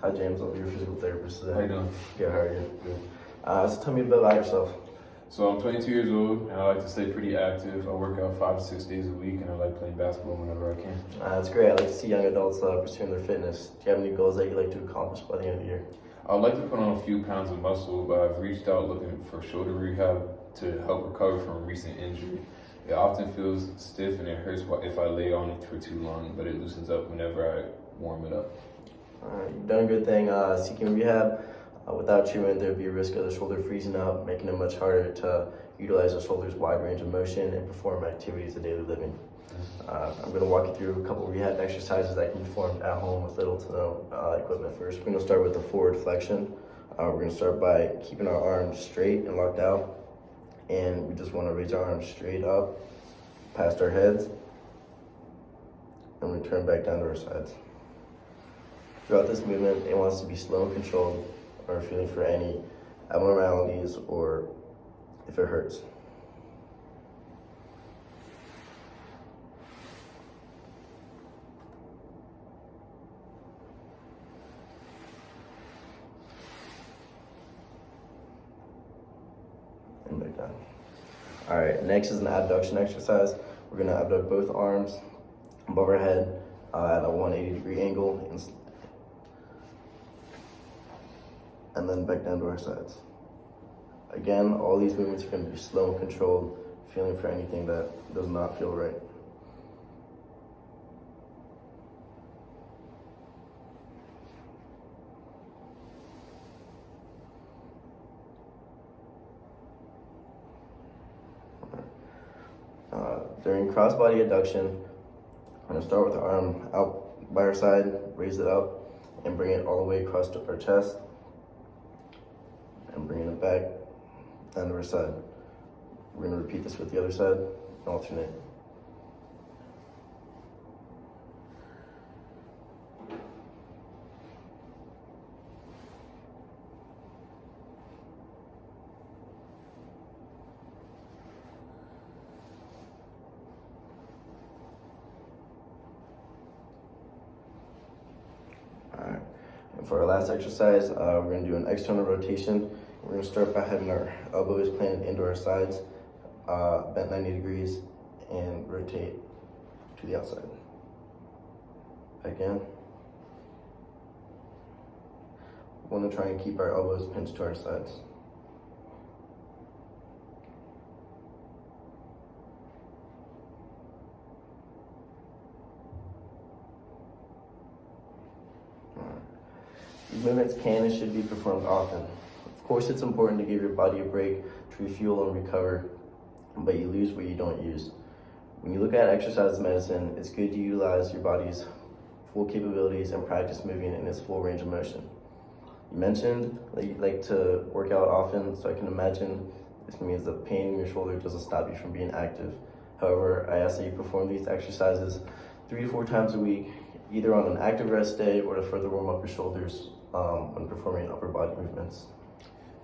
Hi James, I'll be your physical therapist today. How you doing? Good, how are you? Good. So tell me a bit about yourself. So I'm 22 years old, and I like to stay pretty active. I work out 5 to 6 days a week, and I like playing basketball whenever I can. That's great. I like to see young adults pursuing their fitness. Do you have any goals that you'd like to accomplish by the end of the year? I'd like to put on a few pounds of muscle, but I've reached out looking for shoulder rehab to help recover from a recent injury. It often feels stiff and it hurts if I lay on it for too long, but it loosens up whenever I warm it up. You've done a good thing seeking rehab. Without treatment, there would be a risk of the shoulder freezing up, making it much harder to utilize the shoulder's wide range of motion and perform activities of daily living. I'm going to walk you through a couple of rehab exercises that can be performed at home with little to no equipment. First, we're going to start with the forward flexion. We're going to start by keeping our arms straight and locked out. And we just want to raise our arms straight up past our heads and return back down to our sides. Throughout this movement, it wants to be slow and controlled, or feeling for any abnormalities or if it hurts. And back down. All right, next is an abduction exercise. We're gonna abduct both arms above our head at a 180-degree angle and then back down to our sides. Again, all these movements are going to be slow and controlled, feeling for anything that does not feel right. During cross-body abduction, we're going to start with the arm out by our side, raise it up, and bring it all the way across to our chest. And bringing it back down to our side. We're going to repeat this with the other side and alternate. All right. And for our last exercise, we're going to do an external rotation. We're going to start by having our elbows planted into our sides, bent 90 degrees, and rotate to the outside. Again. We want to try and keep our elbows pinched to our sides. These movements can and should be performed often. Of course, it's important to give your body a break to refuel and recover, but you lose what you don't use. When you look at exercise as medicine, it's good to utilize your body's full capabilities and practice moving in its full range of motion. You mentioned that you like to work out often, so I can imagine this means the pain in your shoulder doesn't stop you from being active. However, I ask that you perform these exercises 3 to 4 times a week, either on an active rest day or to further warm up your shoulders when performing upper body movements.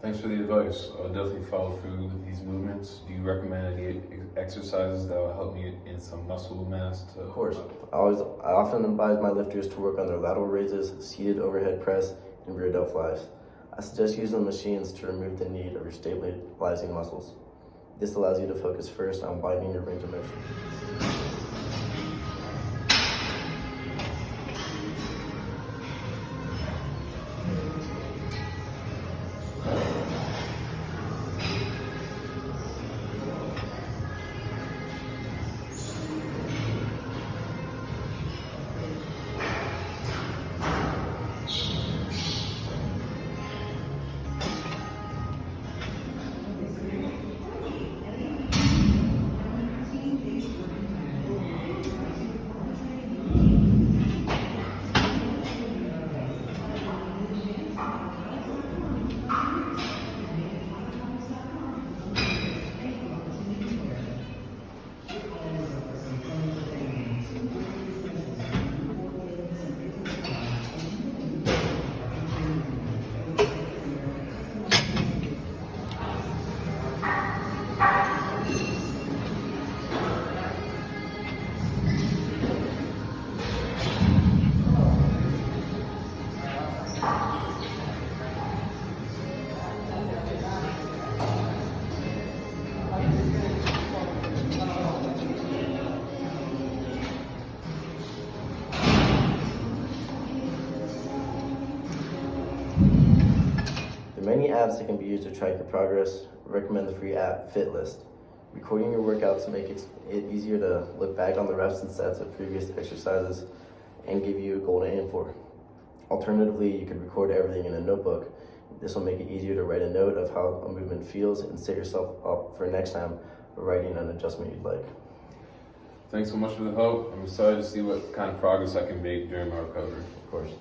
Thanks for the advice. I'll definitely follow through with these movements. Do you recommend any exercises that will help me in some muscle mass? Of course. I often advise my lifters to work on their lateral raises, seated overhead press, and rear delt flies. I suggest using the machines to remove the need of your stabilizing muscles. This allows you to focus first on widening your range of motion. There are many apps that can be used to track your progress. I recommend the free app FitList. Recording your workouts make it easier to look back on the reps and sets of previous exercises and give you a goal to aim for. Alternatively, you could record everything in a notebook. This will make it easier to write a note of how a movement feels and set yourself up for next time for writing an adjustment you'd like. Thanks so much for the help. I'm excited to see what kind of progress I can make during my recovery. Of course.